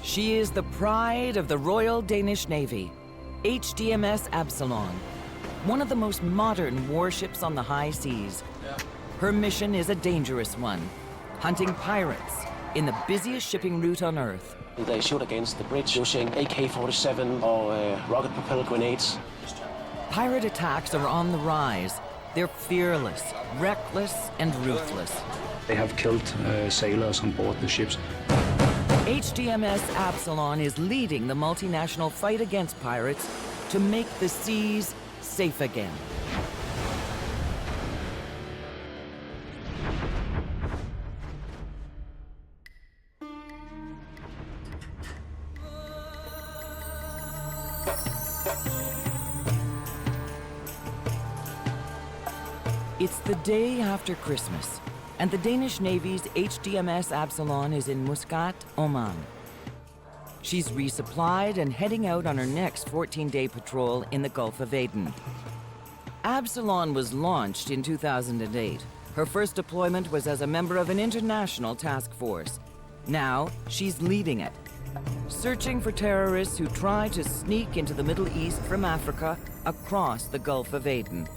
She is the pride of the Royal Danish Navy, HDMS Absalon, one of the most modern warships on the high seas. Her mission is a dangerous one, hunting pirates in the busiest shipping route on Earth. They shoot against the bridge using AK-47 or rocket-propelled grenades. Pirate attacks are on the rise. They're fearless, reckless, and ruthless. They have killed sailors on board the ships. HDMS Absalon is leading the multinational fight against pirates to make the seas safe again. It's the day after Christmas, and the Danish Navy's HDMS Absalon is in Muscat, Oman. She's resupplied and heading out on her next 14-day patrol in the Gulf of Aden. Absalon was launched in 2008. Her first deployment was as a member of an international task force. Now, she's leading it, searching for terrorists who try to sneak into the Middle East from Africa across the Gulf of Aden.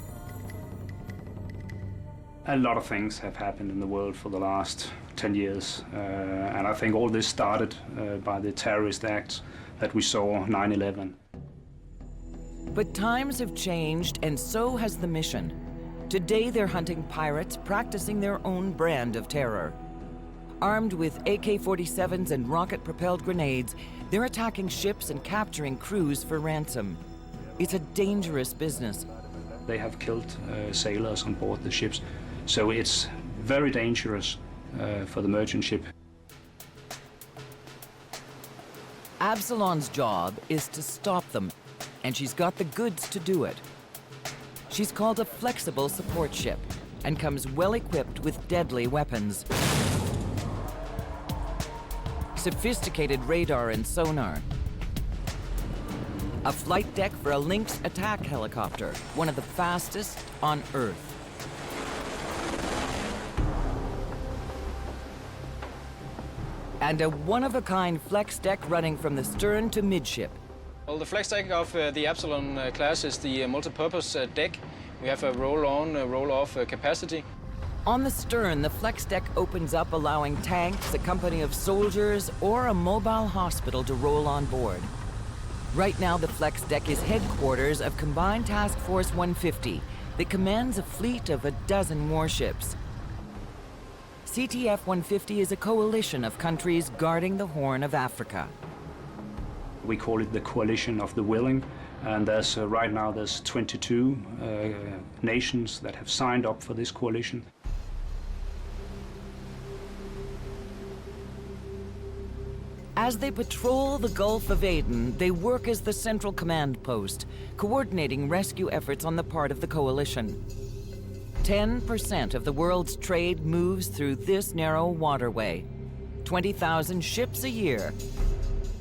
A lot of things have happened in the world for the last 10 years, and I think all this started by the terrorist acts that we saw 9/11. But times have changed, and so has the mission. Today they're hunting pirates practicing their own brand of terror. Armed with AK-47s and rocket-propelled grenades, they're attacking ships and capturing crews for ransom. It's a dangerous business. They have killed sailors on board the ships, so it's very dangerous for the merchant ship. Absalon's job is to stop them, and she's got the goods to do it. She's called a flexible support ship and comes well equipped with deadly weapons. Sophisticated radar and sonar. A flight deck for a Lynx attack helicopter, one of the fastest on Earth. And a one-of-a-kind flex deck running from the stern to midship. Well, the flex deck of the Absalon class is the multi-purpose deck. We have a roll-on, roll-off capacity. On the stern, the flex deck opens up, allowing tanks, a company of soldiers, or a mobile hospital to roll on board. Right now, the flex deck is headquarters of Combined Task Force 150 that commands a fleet of a dozen warships. CTF 150 is a coalition of countries guarding the Horn of Africa. We call it the Coalition of the Willing, and there's right now there's 22 nations that have signed up for this coalition. As they patrol the Gulf of Aden, they work as the central command post, coordinating rescue efforts on the part of the coalition. 10% of the world's trade moves through this narrow waterway. 20,000 ships a year.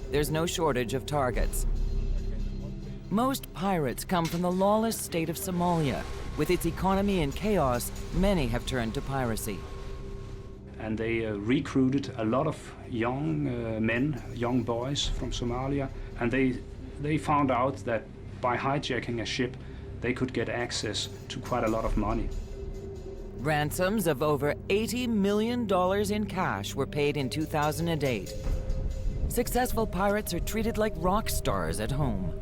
There's no shortage of targets. Most pirates come from the lawless state of Somalia. With its economy in chaos, many have turned to piracy. And they recruited a lot of young men, young boys from Somalia, and they found out that by hijacking a ship, they could get access to quite a lot of money. Ransoms of over $80 million in cash were paid in 2008. Successful pirates are treated like rock stars at home.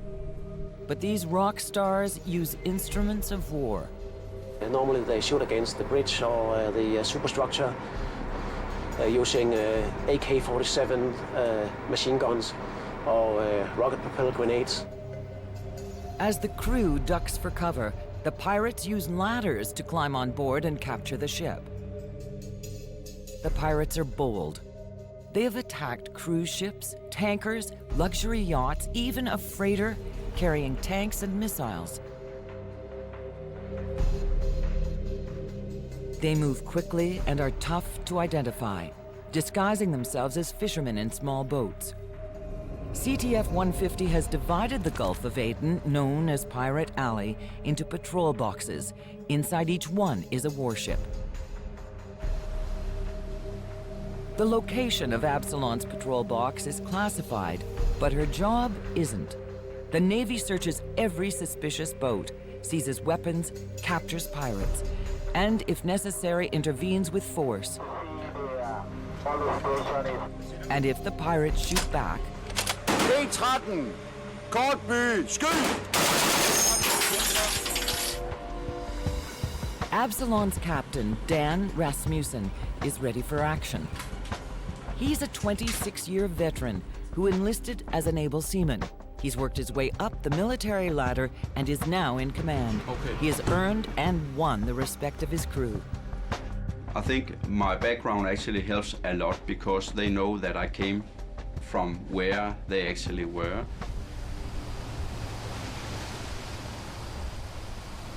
But these rock stars use instruments of war. Normally they shoot against the bridge or the superstructure using AK-47 machine guns or rocket-propelled grenades. As the crew ducks for cover, the pirates use ladders to climb on board and capture the ship. The pirates are bold. They have attacked cruise ships, tankers, luxury yachts, even a freighter carrying tanks and missiles. They move quickly and are tough to identify, disguising themselves as fishermen in small boats. CTF 150 has divided the Gulf of Aden, known as Pirate Alley, into patrol boxes. Inside each one is a warship. The location of Absalon's patrol box is classified, but her job isn't. The Navy searches every suspicious boat, seizes weapons, captures pirates, and, if necessary, intervenes with force. And if the pirates shoot back, D13, Kortby, skyd! Absalon's captain, Dan Rasmussen, is ready for action. He's a 26-year veteran who enlisted as an able seaman. He's worked his way up the military ladder and is now in command. Okay. He has earned and won the respect of his crew. I think my background actually helps a lot because they know that I came from where they actually were.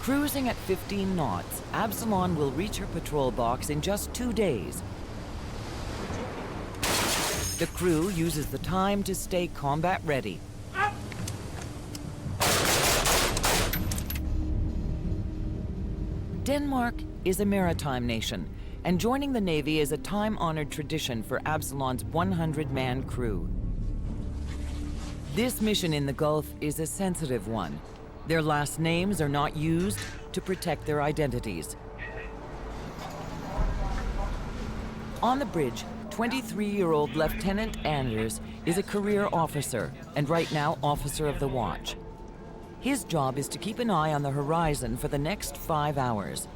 Cruising at 15 knots, Absalon will reach her patrol box in just 2 days. The crew uses the time to stay combat ready. Denmark is a maritime nation, and joining the Navy is a time-honored tradition for Absalon's 100-man crew. This mission in the Gulf is a sensitive one. Their last names are not used to protect their identities. On the bridge, 23-year-old Lieutenant Anders is a career officer, and right now, officer of the watch. His job is to keep an eye on the horizon for the next 5 hours.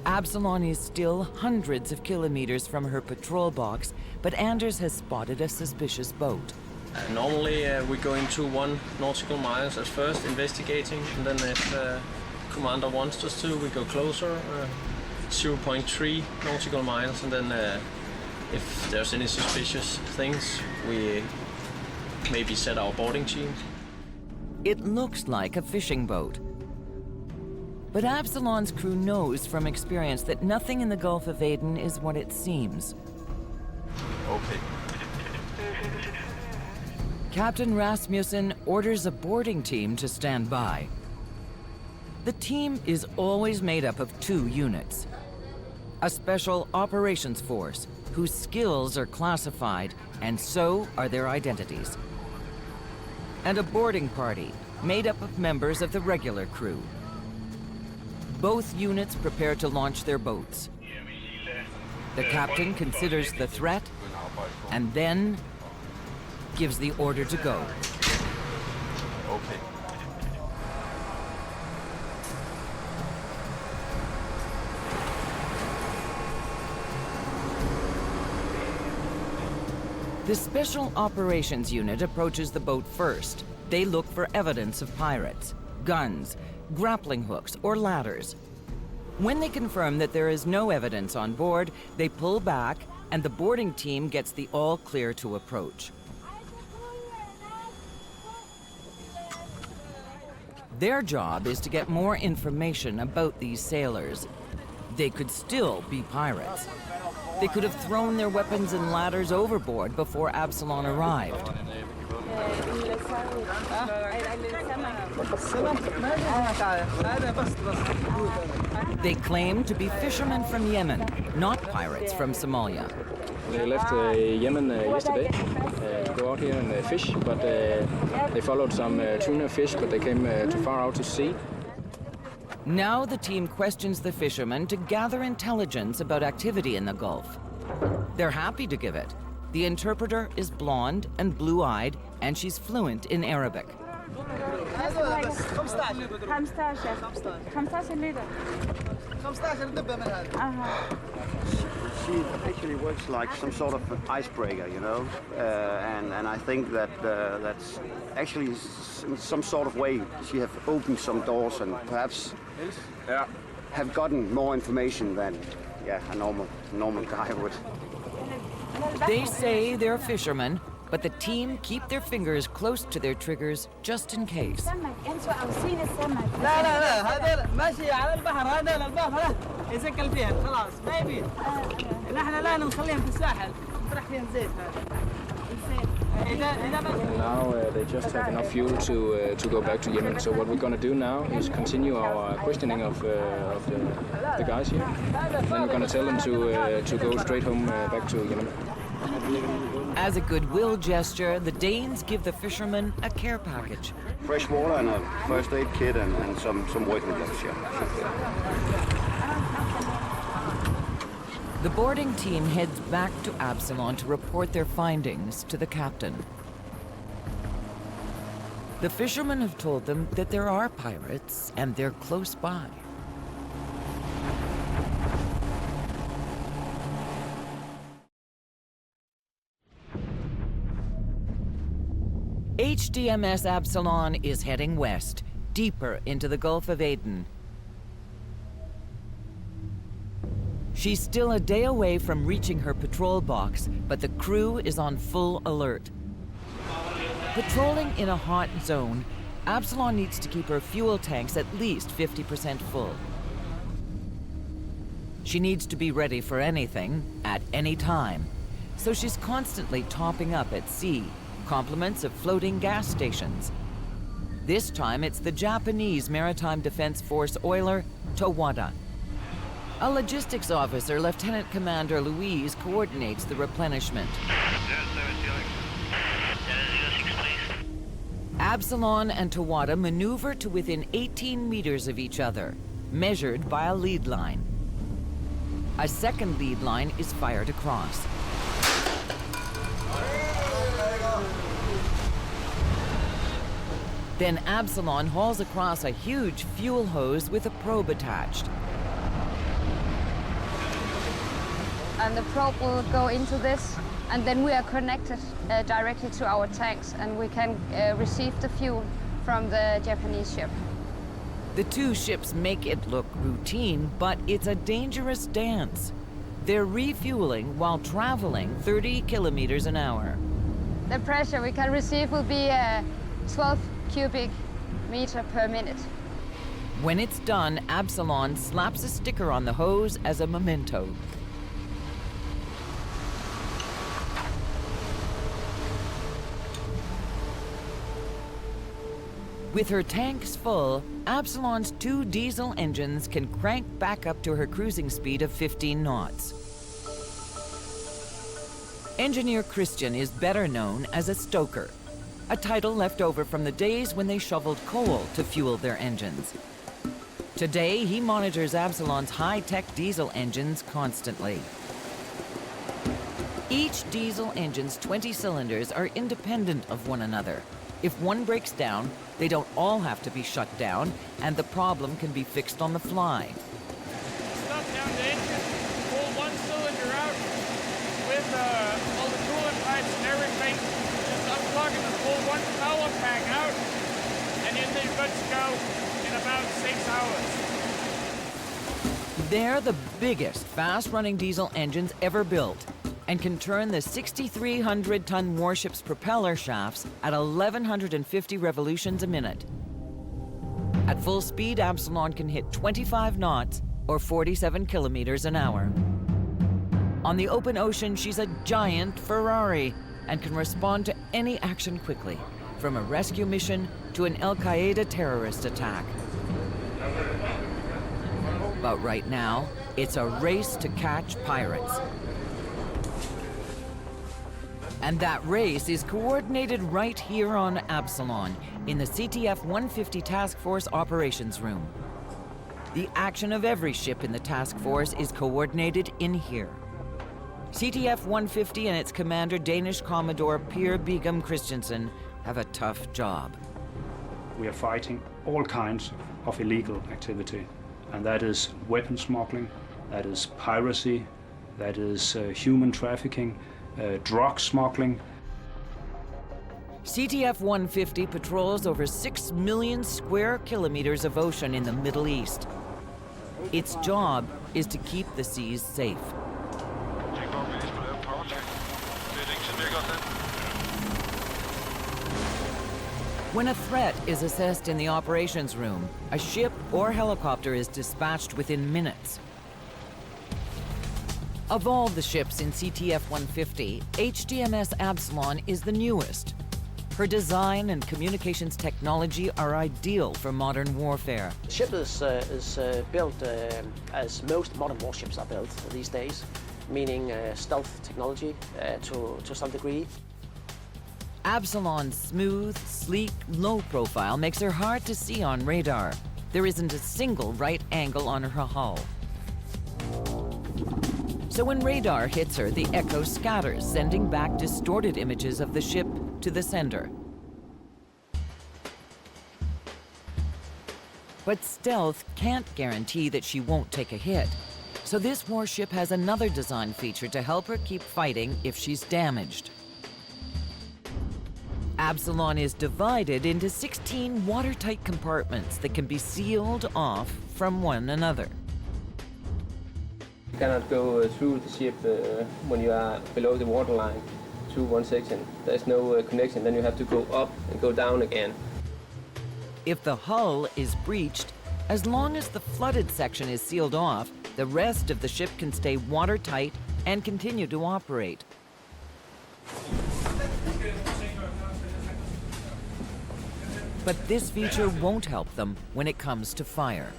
Absalon is still hundreds of kilometers from her patrol box, but Anders has spotted a suspicious boat. Normally we go into 1 nautical miles at first, investigating, and then if commander wants us to, we go closer, 0.3 nautical miles, and then if there's any suspicious things, we maybe set our boarding team. It looks like a fishing boat. But Absalon's crew knows from experience that nothing in the Gulf of Aden is what it seems. Okay. Captain Rasmussen orders a boarding team to stand by. The team is always made up of 2 units. A special operations force whose skills are classified, and so are their identities. And a boarding party made up of members of the regular crew. Both units prepare to launch their boats. The captain considers the threat and then gives the order to go. Okay. The Special Operations Unit approaches the boat first. They look for evidence of pirates, guns, grappling hooks, or ladders. When they confirm that there is no evidence on board, they pull back, and the boarding team gets the all clear to approach. Their job is to get more information about these sailors. They could still be pirates. They could have thrown their weapons and ladders overboard before Absalon arrived. They claim to be fishermen from Yemen, not pirates from Somalia. They left Yemen yesterday to go out here and fish, but they followed some tuna fish, but they came too far out to sea. Now the team questions the fishermen to gather intelligence about activity in the Gulf. They're happy to give it. The interpreter is blonde and blue-eyed, and she's fluent in Arabic. She actually works like some sort of an icebreaker, you know, and I think that that's actually in some sort of way she have opened some doors and perhaps have gotten more information than a normal guy would. They say they're fishermen, but the team keep their fingers close to their triggers just in case. Now they just have enough fuel to go back to Yemen. So what we're going to do now is continue our questioning of the guys here. Then we're going to tell them to go straight home back to Yemen. As a goodwill gesture, the Danes give the fishermen a care package. Fresh water and a first aid kit and some working gloves, yeah. The boarding team heads back to Absalon to report their findings to the captain. The fishermen have told them that there are pirates and they're close by. HDMS Absalon is heading west, deeper into the Gulf of Aden. She's still a day away from reaching her patrol box, but the crew is on full alert. Patrolling in a hot zone, Absalon needs to keep her fuel tanks at least 50% full. She needs to be ready for anything, at any time. So she's constantly topping up at sea, compliments of floating gas stations. This time it's the Japanese Maritime Defense Force oiler, Towada. A logistics officer, Lieutenant Commander Louise, coordinates the replenishment. Absalon and Towada maneuver to within 18 meters of each other, measured by a lead line. A second lead line is fired across. Then Absalon hauls across a huge fuel hose with a probe attached. And the probe will go into this, and then we are connected directly to our tanks, and we can receive the fuel from the Japanese ship. The two ships make it look routine, but it's a dangerous dance. They're refueling while traveling 30 kilometers an hour. The pressure we can receive will be 12 cubic meter per minute. When it's done, Absalon slaps a sticker on the hose as a memento. With her tanks full, Absalon's 2 diesel engines can crank back up to her cruising speed of 15 knots. Engineer Christian is better known as a stoker, a title left over from the days when they shoveled coal to fuel their engines. Today, he monitors Absalon's high-tech diesel engines constantly. Each diesel engine's 20 cylinders are independent of one another. If one breaks down, they don't all have to be shut down, and the problem can be fixed on the fly. Stop down the engine, pull one cylinder out with all the coolant pipes and everything. Just unplug and pull one power pack out, and then they're good to go in about 6 hours. They're the biggest fast-running diesel engines ever built, and can turn the 6,300-ton warship's propeller shafts at 1,150 revolutions a minute. At full speed, Absalon can hit 25 knots, or 47 kilometers an hour. On the open ocean, she's a giant Ferrari, and can respond to any action quickly, from a rescue mission to an Al-Qaeda terrorist attack. But right now, it's a race to catch pirates. And that race is coordinated right here on Absalon, in the CTF-150 Task Force Operations Room. The action of every ship in the task force is coordinated in here. CTF-150 and its commander, Danish Commodore Per Begum Christensen, have a tough job. We are fighting all kinds of illegal activity, and that is weapon smuggling, that is piracy, that is human trafficking, drug smuggling. CTF-150 patrols over 6 million square kilometers of ocean in the Middle East. Its job is to keep the seas safe. When a threat is assessed in the operations room, a ship or helicopter is dispatched within minutes. Of all the ships in CTF-150, HDMS Absalon is the newest. Her design and communications technology are ideal for modern warfare. The ship is built as most modern warships are built these days, meaning stealth technology to some degree. Absalon's smooth, sleek, low profile makes her hard to see on radar. There isn't a single right angle on her hull. So when radar hits her, the echo scatters, sending back distorted images of the ship to the sender. But stealth can't guarantee that she won't take a hit. So this warship has another design feature to help her keep fighting if she's damaged. Absalon is divided into 16 watertight compartments that can be sealed off from one another. You cannot go through the ship when you are below the waterline through one section. There's no connection, then you have to go up and go down again. If the hull is breached, as long as the flooded section is sealed off, the rest of the ship can stay watertight and continue to operate. But this feature won't help them when it comes to fire.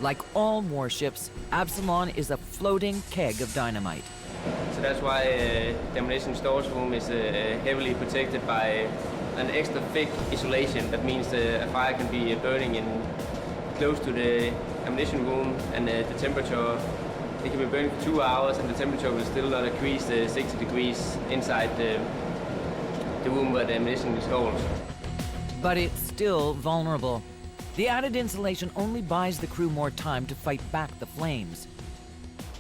Like all warships, Absalon is a floating keg of dynamite. So that's why the ammunition storage room is heavily protected by an extra thick isolation. That means a fire can be burning in close to the ammunition room, and the temperature, it can be burning for 2 hours and the temperature will still not increase 60 degrees inside the room where the ammunition is stored. But it's still vulnerable. The added insulation only buys the crew more time to fight back the flames.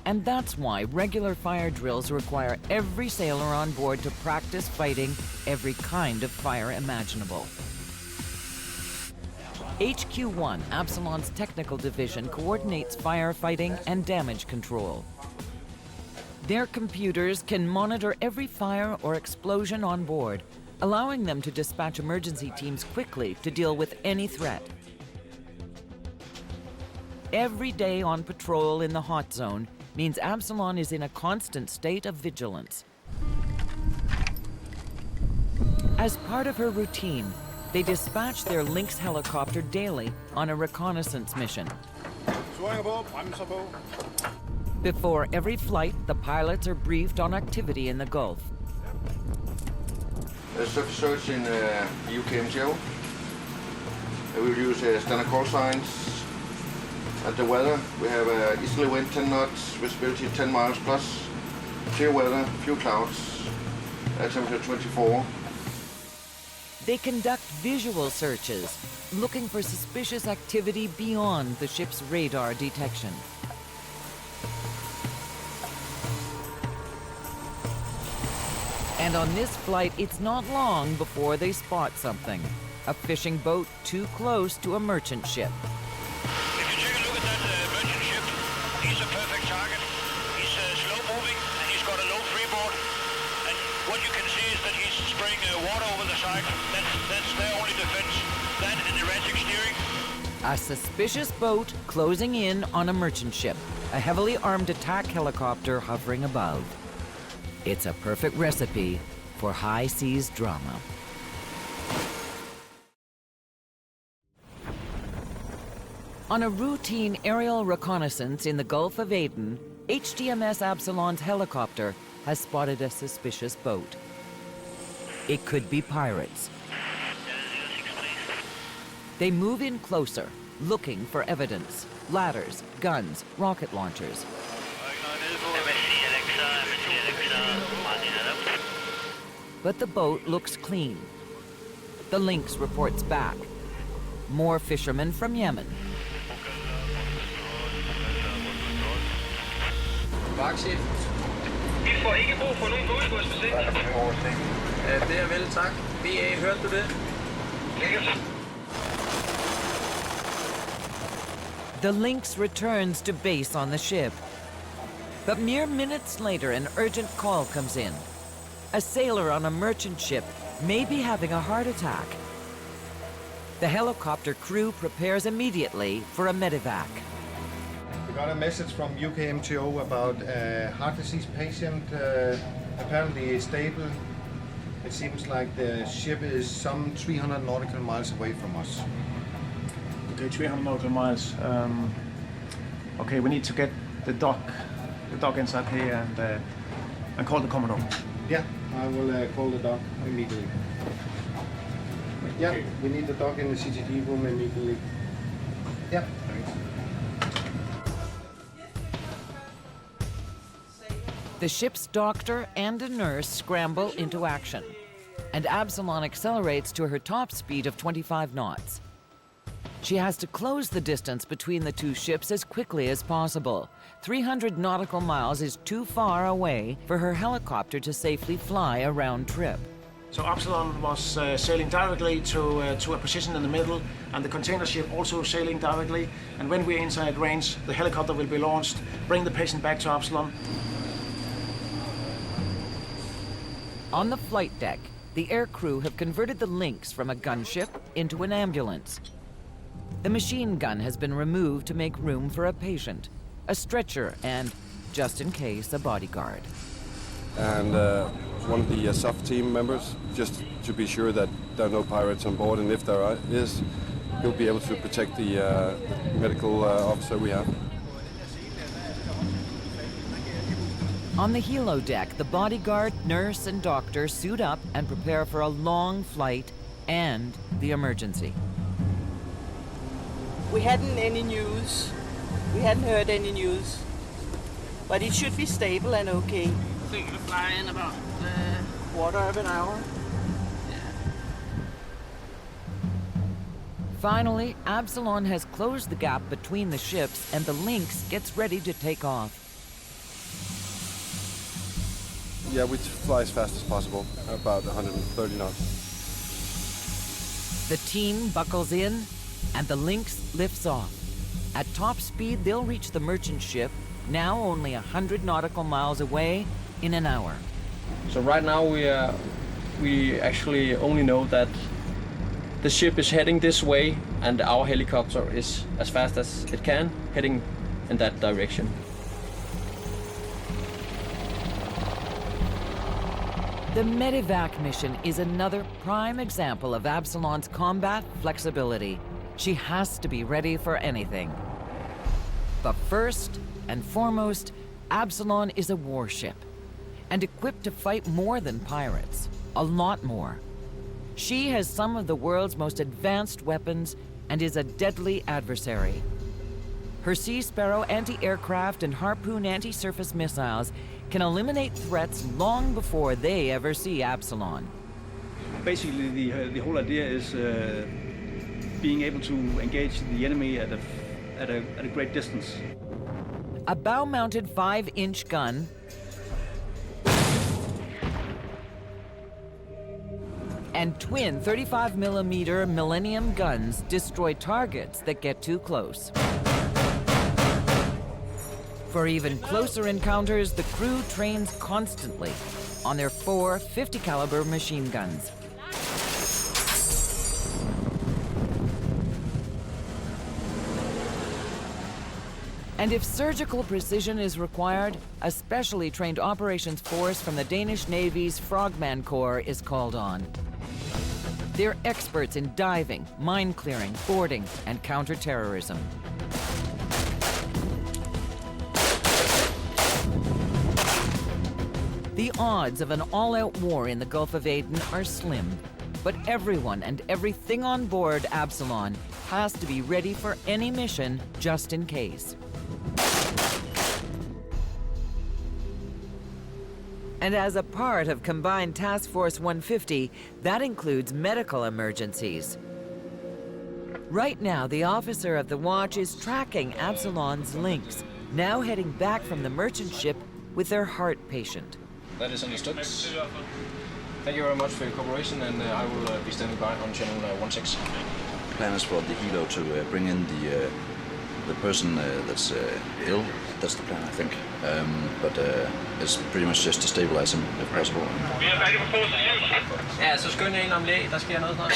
And that's why regular fire drills require every sailor on board to practice fighting every kind of fire imaginable. HQ-1, Absalon's technical division, coordinates firefighting and damage control. Their computers can monitor every fire or explosion on board, allowing them to dispatch emergency teams quickly to deal with any threat. Every day on patrol in the hot zone means Absalon is in a constant state of vigilance. As part of her routine, they dispatch their Lynx helicopter daily on a reconnaissance mission. Before every flight, the pilots are briefed on activity in the Gulf. Surface search in UKMTO. We will use standard call signs. At the weather, we have easterly wind 10 knots, visibility 10 miles plus, clear weather, few clouds, temperature 24. They conduct visual searches, looking for suspicious activity beyond the ship's radar detection. And on this flight, it's not long before they spot something. A fishing boat too close to a merchant ship. If you take a look at that merchant ship, he's a perfect target. He's slow moving and he's got a low freeboard. And what you can see is that he's spraying water over the side. That's their only defense. That and erratic steering. A suspicious boat closing in on a merchant ship. A heavily armed attack helicopter hovering above. It's a perfect recipe for high seas drama. On a routine aerial reconnaissance in the Gulf of Aden, HDMS Absalon's helicopter has spotted a suspicious boat. It could be pirates. They move in closer, looking for evidence. Ladders, guns, rocket launchers. But the boat looks clean. The Lynx reports back. More fishermen from Yemen. Vagtchef. Vi får ikke brug for nogen bådgodsforsikring. Det er vel, tak. BA, hørte du det? The Lynx returns to base on the ship. But mere minutes later, an urgent call comes in. A sailor on a merchant ship may be having a heart attack. The helicopter crew prepares immediately for a medevac. We got a message from UKMTO about a heart disease patient, apparently stable. It seems like the ship is some 300 nautical miles away from us. Okay, 300 nautical miles. Okay, we need to get the dock inside here and call the Commodore. Yeah, I will call the dock immediately. Yeah, we need the dock in the CTD room immediately. Yeah, thanks. The ship's doctor and a nurse scramble into action, and Absalon accelerates to her top speed of 25 knots. She has to close the distance between the two ships as quickly as possible. 300 nautical miles is too far away for her helicopter to safely fly a round trip. So Absalon was sailing directly to a position in the middle, and the container ship also sailing directly. And when we're inside range, the helicopter will be launched, bring the patient back to Absalon. On the flight deck, the aircrew have converted the Lynx from a gunship into an ambulance. The machine gun has been removed to make room for a patient, a stretcher, and, just in case, a bodyguard. And one of the SOF team members, just to be sure that there are no pirates on board, and if there is, he'll be able to protect the medical officer we have. On the helo deck, the bodyguard, nurse, and doctor suit up and prepare for a long flight and the emergency. We hadn't any news. We hadn't heard any news. But it should be stable and okay. I think it'll fly in about quarter of an hour. Finally, Absalon has closed the gap between the ships, and the Lynx gets ready to take off. Yeah, we fly as fast as possible, about 130 knots. The team buckles in, and the Lynx lifts off. At top speed, they'll reach the merchant ship, now only 100 nautical miles away, in an hour. So right now we actually only know that the ship is heading this way, and our helicopter is as fast as it can, heading in that direction. The medevac mission is another prime example of Absalon's combat flexibility. She has to be ready for anything. But first and foremost, Absalon is a warship, and equipped to fight more than pirates, a lot more. She has some of the world's most advanced weapons and is a deadly adversary. Her Sea Sparrow anti-aircraft and Harpoon anti-surface missiles can eliminate threats long before they ever see Absalon. Basically, the whole idea is being able to engage the enemy at a great distance. A bow-mounted 5-inch gun and twin 35mm Millennium guns destroy targets that get too close. For even closer encounters, the crew trains constantly on their 4 50-caliber machine guns. And if surgical precision is required, a specially trained operations force from the Danish Navy's Frogman Corps is called on. They're experts in diving, mine clearing, boarding, and counter-terrorism. The odds of an all-out war in the Gulf of Aden are slim, but everyone and everything on board Absalon has to be ready for any mission just in case. And as a part of Combined Task Force 150, that includes medical emergencies. Right now, the officer of the watch is tracking Absalon's Lynx, now heading back from the merchant ship with their heart patient. That is understood. Thank you very much for your cooperation, and I will be standing by on channel 16. Plan is for the helo to bring in the person that's ill. That's the plan, I think. But it's pretty much just to stabilize him, if possible. Ja, så skynd jer ind om læg. Der sker noget snart.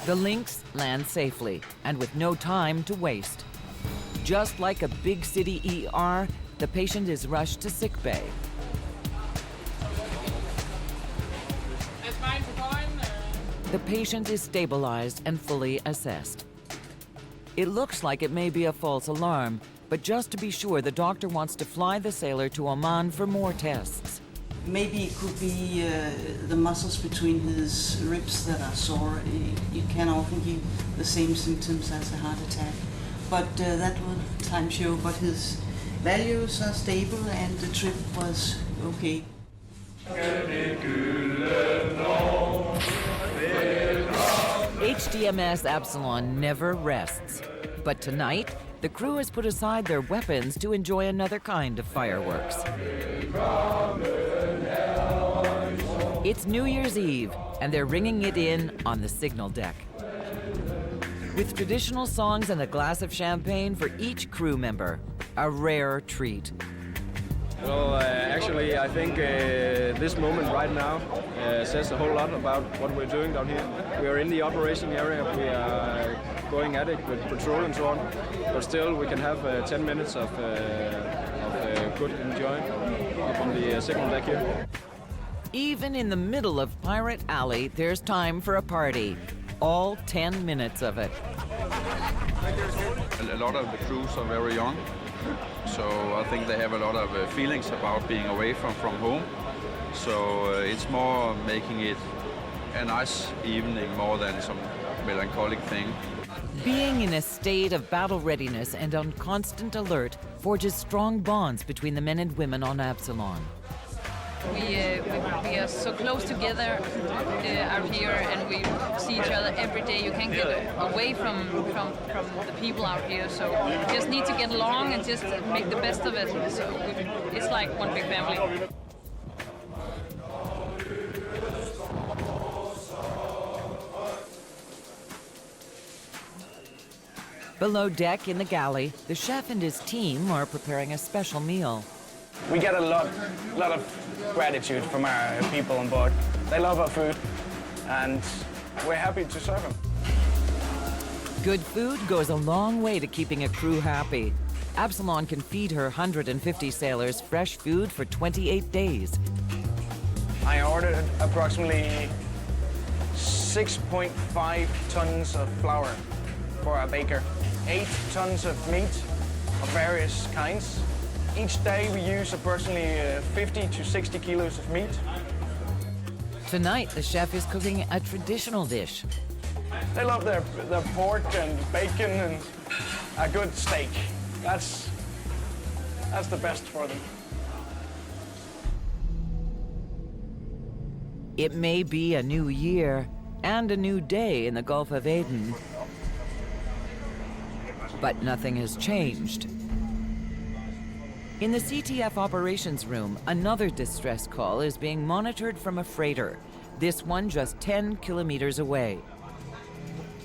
The Lynx lands safely and with no time to waste. Just like a big city ER, the patient is rushed to sickbay. The patient is stabilized and fully assessed. It looks like it may be a false alarm, but just to be sure, the doctor wants to fly the sailor to Oman for more tests. Maybe it could be the muscles between his ribs that are sore. It can often give the same symptoms as a heart attack. But that will time show. But his values are stable and the trip was okay. HDMS Absalon never rests. But tonight, the crew has put aside their weapons to enjoy another kind of fireworks. It's New Year's Eve, and they're ringing it in on the signal deck. With traditional songs and a glass of champagne for each crew member, a rare treat. Well, actually, I think this moment right now says a whole lot about what we're doing down here. We are in the operation area. We are going at it with patrol and so on. But still, we can have 10 minutes of good enjoying up on the signal deck here. Even in the middle of Pirate Alley, there's time for a party. All 10 minutes of it. A lot of the crews are very young, so I think they have a lot of feelings about being away from home. So it's more making it a nice evening more than some melancholic thing. Being in a state of battle readiness and on constant alert forges strong bonds between the men and women on Absilon. We are so close together out here, and we see each other every day. You can't get away from the people out here, so you just need to get along and just make the best of it. So it's like one big family. Below deck in the galley, the chef and his team are preparing a special meal. We get a lot of gratitude from our people on board. They love our food, and we're happy to serve them. Good food goes a long way to keeping a crew happy. Absalon can feed her 150 sailors fresh food for 28 days. I ordered approximately 6.5 tons of flour for our baker, 8 tons of meat of various kinds. Each day we use approximately 50 to 60 kilos of meat. Tonight, the chef is cooking a traditional dish. They love their pork and bacon and a good steak. That's the best for them. It may be a new year and a new day in the Gulf of Aden, but nothing has changed. In the CTF operations room, another distress call is being monitored from a freighter, this one just 10 kilometers away.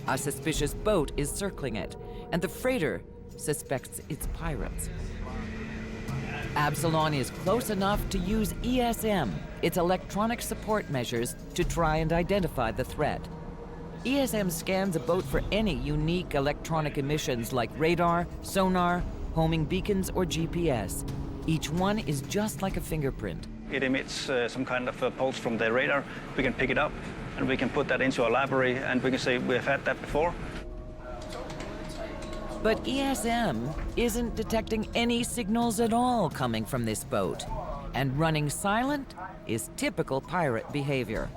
A suspicious boat is circling it, and the freighter suspects it's pirates. Absalon is close enough to use ESM, its electronic support measures, to try and identify the threat. ESM scans a boat for any unique electronic emissions like radar, sonar, homing beacons, or GPS. Each one is just like a fingerprint. It emits some kind of a pulse from the radar. We can pick it up and we can put that into our library and we can say we've had that before. But ESM isn't detecting any signals at all coming from this boat. And running silent is typical pirate behavior.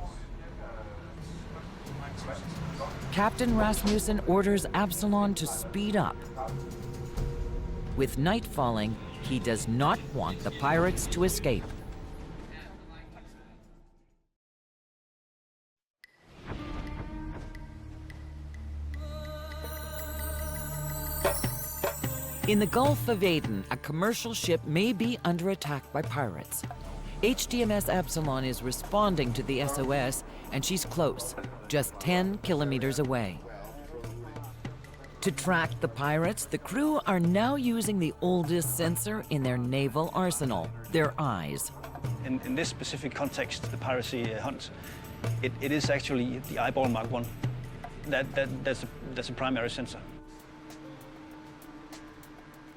Captain Rasmussen orders Absalon to speed up. With night falling, he does not want the pirates to escape. In the Gulf of Aden, a commercial ship may be under attack by pirates. HDMS Absalon is responding to the SOS, and she's close, just 10 kilometers away. To track the pirates, the crew are now using the oldest sensor in their naval arsenal, their eyes. In this specific context, the piracy hunt, it is actually the eyeball Mark 1. that's a primary sensor.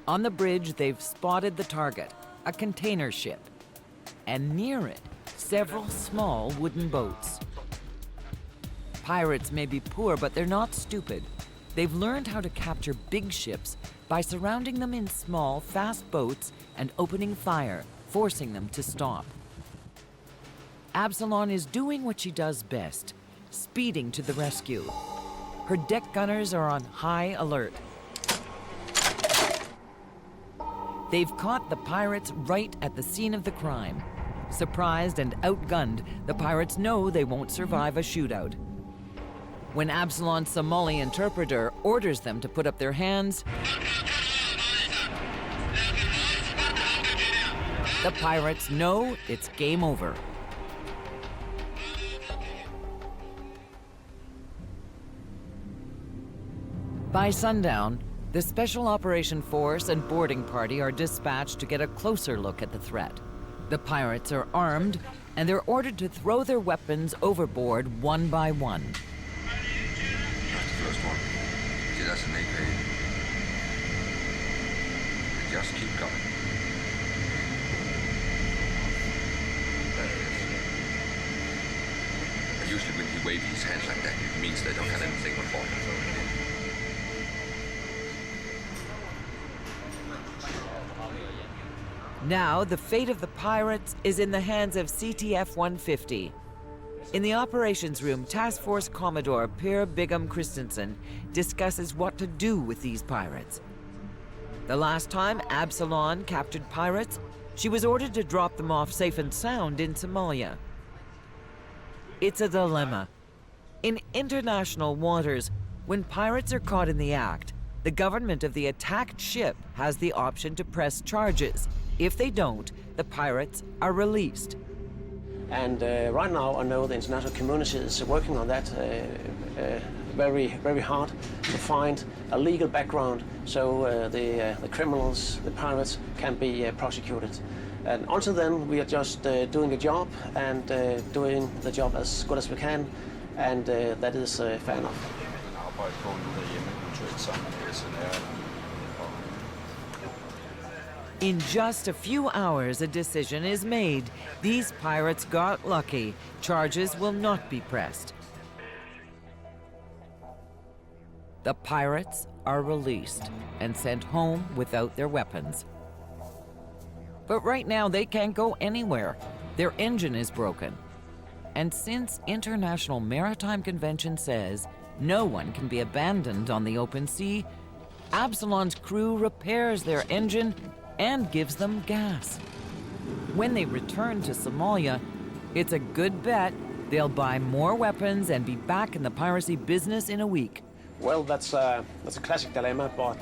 On the bridge, they've spotted the target, a container ship. And near it, several small wooden boats. Pirates may be poor, but they're not stupid. They've learned how to capture big ships by surrounding them in small, fast boats and opening fire, forcing them to stop. Absalon is doing what she does best, speeding to the rescue. Her deck gunners are on high alert. They've caught the pirates right at the scene of the crime. Surprised and outgunned, the pirates know they won't survive a shootout. When Absalon's Somali interpreter orders them to put up their hands, the pirates know it's game over. By sundown, the Special Operation Force and boarding party are dispatched to get a closer look at the threat. The pirates are armed, and they're ordered to throw their weapons overboard one by one. That's the first one. See, that's an AK. Just keep coming. There it is. And usually when he waves his hands like that, it means they don't have anything on board. Now, the fate of the pirates is in the hands of CTF-150. In the operations room, Task Force Commodore Per Bigham Christensen discusses what to do with these pirates. The last time Absalon captured pirates, she was ordered to drop them off safe and sound in Somalia. It's a dilemma. In international waters, when pirates are caught in the act, the government of the attacked ship has the option to press charges. If they don't, the pirates are released. And right now I know the international community is working on that very, very hard to find a legal background so the criminals, the pirates, can be prosecuted. And until then, we are just doing a job and doing the job as good as we can, and that is fair enough. In just a few hours, a decision is made. These pirates got lucky. Charges will not be pressed. The pirates are released and sent home without their weapons. But right now, they can't go anywhere. Their engine is broken. And since International Maritime Convention says no one can be abandoned on the open sea, Absalon's crew repairs their engine and gives them gas. When they return to Somalia, it's a good bet they'll buy more weapons and be back in the piracy business in a week. Well, that's a classic dilemma, but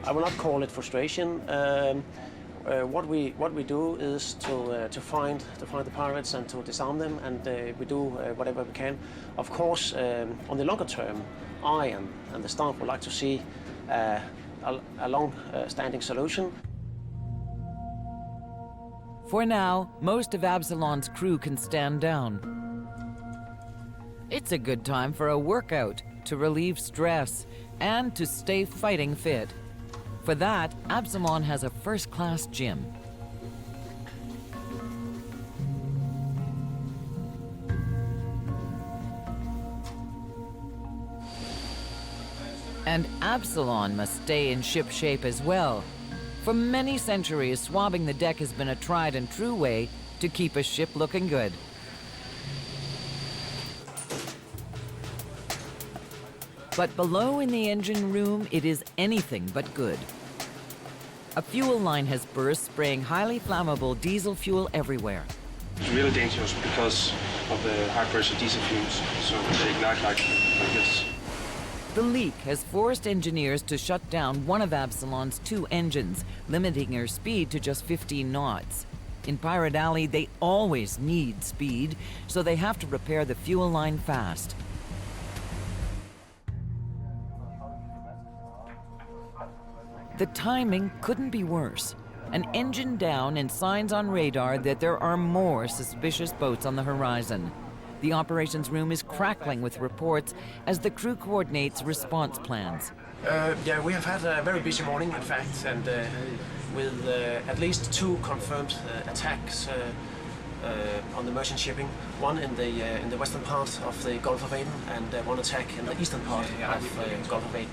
I will not call it frustration. What we do is to find the pirates and to disarm them, and we do whatever we can. Of course, on the longer term, I and the staff would like to see a long-standing solution. For now, most of Absalon's crew can stand down. It's a good time for a workout to relieve stress and to stay fighting fit. For that, Absalon has a first-class gym. And Absalon must stay in ship shape as well. For many centuries, swabbing the deck has been a tried and true way to keep a ship looking good. But below in the engine room, it is anything but good. A fuel line has burst, spraying highly flammable diesel fuel everywhere. It's really dangerous because of the high-pressure diesel fumes, so they ignite like this. The leak has forced engineers to shut down one of Absalon's 2 engines, limiting her speed to just 15 knots. In Pirate Alley, they always need speed, so they have to repair the fuel line fast. The timing couldn't be worse. An engine down and signs on radar that there are more suspicious boats on the horizon. The operations room is crackling with reports as the crew coordinates response plans. Yeah, we have had a very busy morning, in fact, and with at least 2 confirmed attacks on the merchant shipping. One in the western part of the Gulf of Aden, and 1 attack in the eastern part of the Gulf of Aden.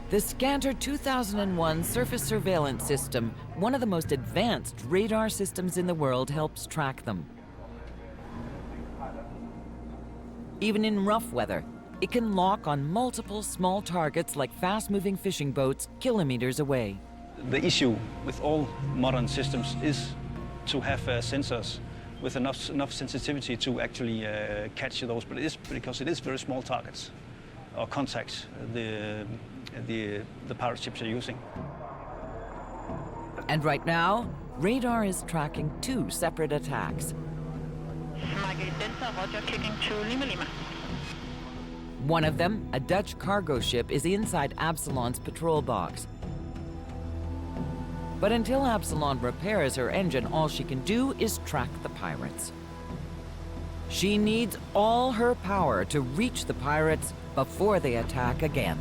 The Scanter 2001 surface surveillance system, one of the most advanced radar systems in the world, helps track them. Even in rough weather, it can lock on multiple small targets like fast-moving fishing boats kilometers away. The issue with all modern systems is to have sensors with enough sensitivity to actually catch those, but it is because it is very small targets or contacts the pirate ships are using. And right now, radar is tracking 2 separate attacks. One of them, a Dutch cargo ship, is inside Absalon's patrol box. But until Absilon repairs her engine, all she can do is track the pirates. She needs all her power to reach the pirates before they attack again.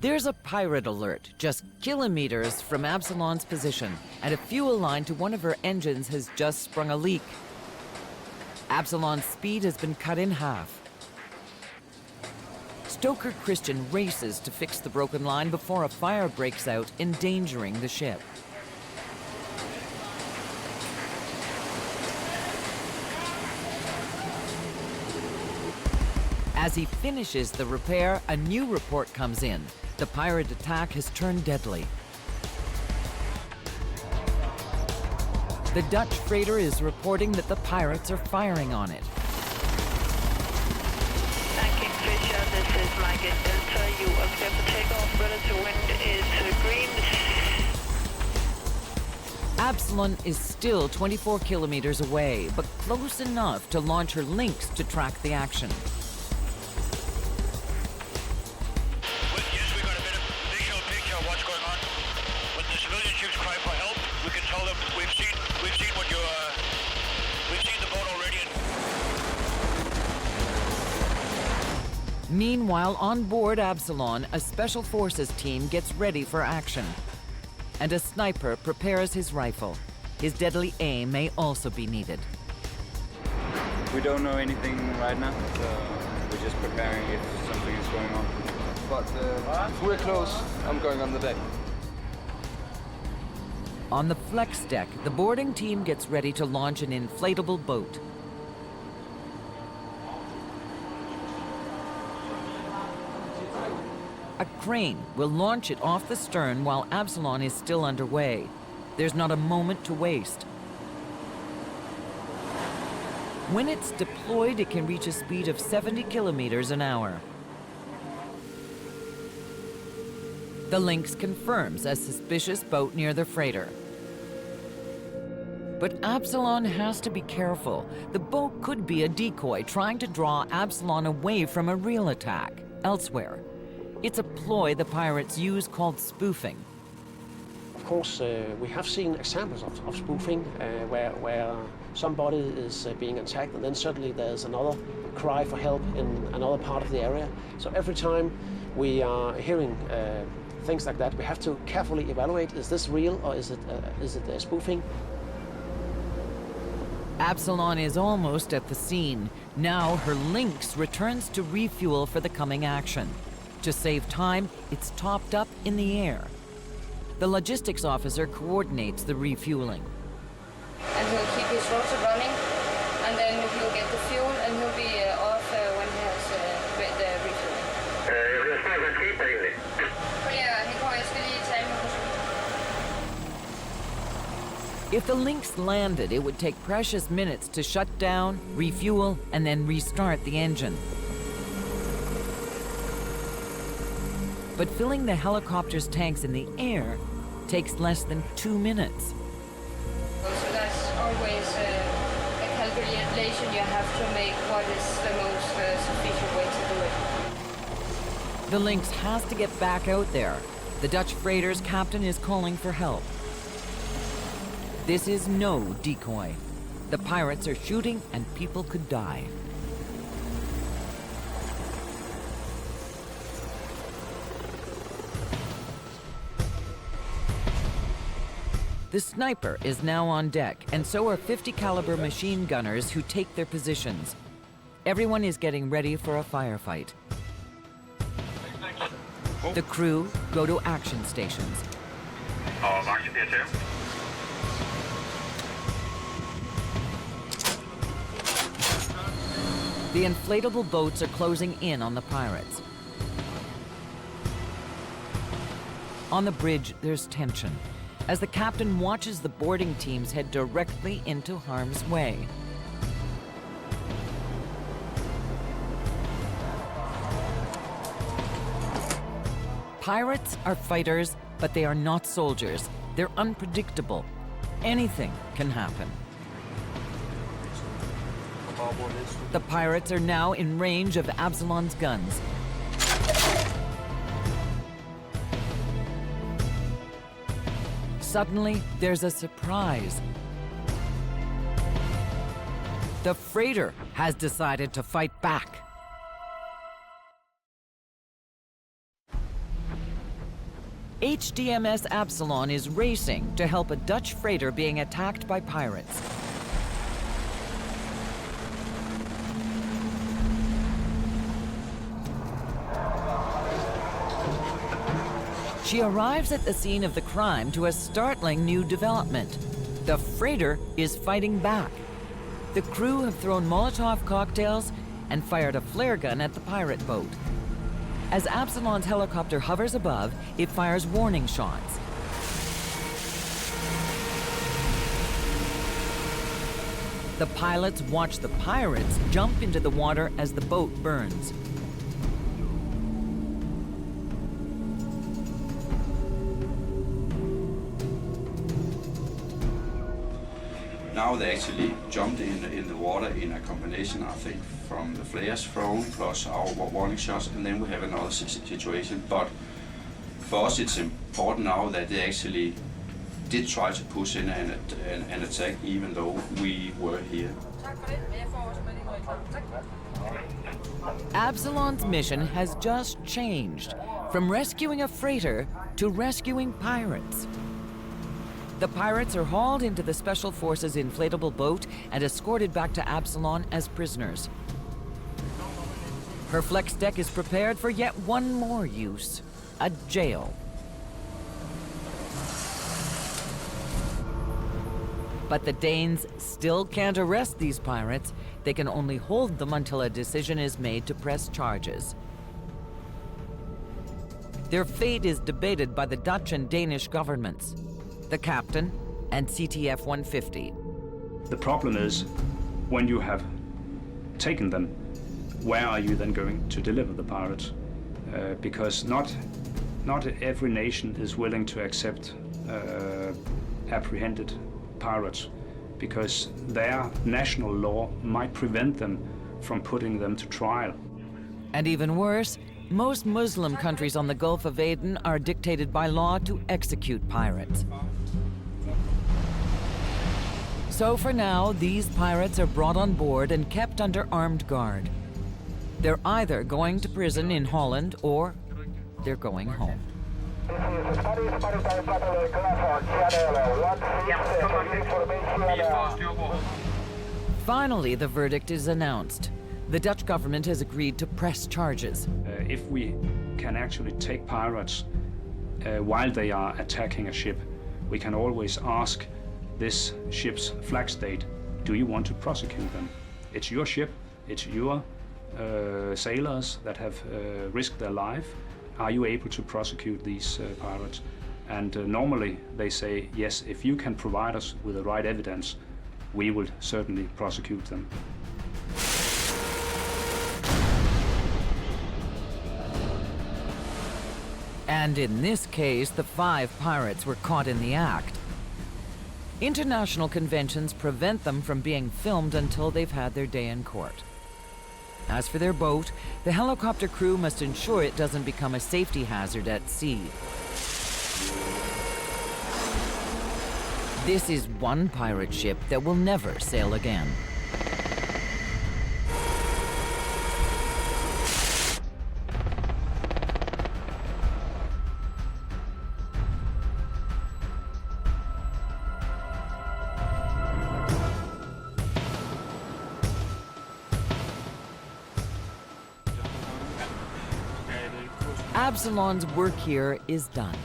There's a pirate alert just kilometers from Absalon's position, and a fuel line to one of her engines has just sprung a leak. Absalon's speed has been cut in half. Stoker Christian races to fix the broken line before a fire breaks out, endangering the ship. As he finishes the repair, a new report comes in. The pirate attack has turned deadly. The Dutch freighter is reporting that the pirates are firing on it. Kingfisher, this is Mike at Delta. You are clear for takeoff. Relative wind is green. Absalon is still 24 kilometers away, but close enough to launch her links to track the action. Meanwhile, on board Absalon, a special forces team gets ready for action. And a sniper prepares his rifle. His deadly aim may also be needed. We don't know anything right now, so we're just preparing if something is going on. But if we're close, I'm going on the deck. On the flex deck, the boarding team gets ready to launch an inflatable boat. A crane will launch it off the stern while Absalon is still underway. There's not a moment to waste. When it's deployed, it can reach a speed of 70 kilometers an hour. The Lynx confirms a suspicious boat near the freighter. But Absalon has to be careful. The boat could be a decoy trying to draw Absalon away from a real attack elsewhere. It's a ploy the pirates use called spoofing. Of course, we have seen examples of spoofing where somebody is being attacked and then suddenly there's another cry for help in another part of the area. So every time we are hearing things like that, we have to carefully evaluate, is this real or is it spoofing? Absalon is almost at the scene. Now her Lynx returns to refuel for the coming action. To save time, it's topped up in the air. The logistics officer coordinates the refueling. And he'll keep his rotor running, and then he'll get the fuel, and he'll be off when he has the refueling. If the Lynx landed, it would take precious minutes to shut down, refuel, and then restart the engine. But filling the helicopter's tanks in the air takes less than 2 minutes. So that's always a calculation you have to make, what is the most sufficient way to do it. The Lynx has to get back out there. The Dutch freighter's captain is calling for help. This is no decoy. The pirates are shooting and people could die. The sniper is now on deck, and so are 50 caliber machine gunners who take their positions. Everyone is getting ready for a firefight. The crew go to action stations. The inflatable boats are closing in on the pirates. On the bridge, there's tension, as the captain watches the boarding teams head directly into harm's way. Pirates are fighters, but they are not soldiers. They're unpredictable. Anything can happen. The pirates are now in range of Absalon's guns. Suddenly, there's a surprise. The freighter has decided to fight back. HDMS Absalon is racing to help a Dutch freighter being attacked by pirates. She arrives at the scene of the crime to a startling new development. The freighter is fighting back. The crew have thrown Molotov cocktails and fired a flare gun at the pirate boat. As Absalon's helicopter hovers above, it fires warning shots. The pilots watch the pirates jump into the water as the boat burns. Now they actually jumped in the water in a combination, I think, from the flares thrown plus our warning shots, and then we have another situation. But for us, it's important now that they actually did try to push in an attack, even though we were here. Absalon's mission has just changed from rescuing a freighter to rescuing pirates. The pirates are hauled into the Special Forces inflatable boat and escorted back to Absalon as prisoners. Her flex deck is prepared for yet one more use, a jail. But the Danes still can't arrest these pirates. They can only hold them until a decision is made to press charges. Their fate is debated by the Dutch and Danish governments, the captain and CTF 150. The problem is, when you have taken them, where are you then going to deliver the pirates? Because not every nation is willing to accept apprehended pirates, because their national law might prevent them from putting them to trial. And even worse, most Muslim countries on the Gulf of Aden are dictated by law to execute pirates. So for now, these pirates are brought on board and kept under armed guard. They're either going to prison in Holland or they're going home. Finally, the verdict is announced. The Dutch government has agreed to press charges. If we can actually take pirates while they are attacking a ship, we can always ask this ship's flag state, do you want to prosecute them? It's your ship, it's your sailors that have risked their life. Are you able to prosecute these pirates? And normally they say, yes, if you can provide us with the right evidence, we will certainly prosecute them. And in this case, the 5 pirates were caught in the act. International conventions prevent them from being filmed until they've had their day in court. As for their boat, the helicopter crew must ensure it doesn't become a safety hazard at sea. This is one pirate ship that will never sail again. Absalon's work here is done.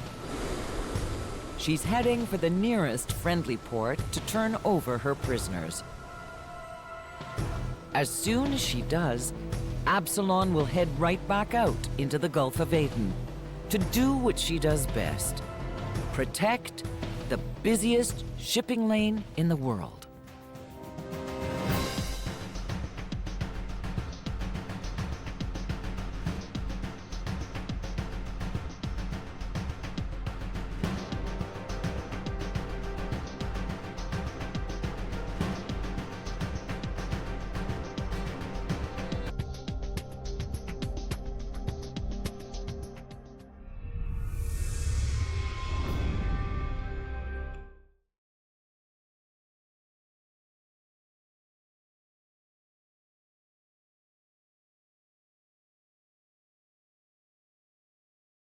She's heading for the nearest friendly port to turn over her prisoners. As soon as she does, Absalon will head right back out into the Gulf of Aden to do what she does best: protect the busiest shipping lane in the world.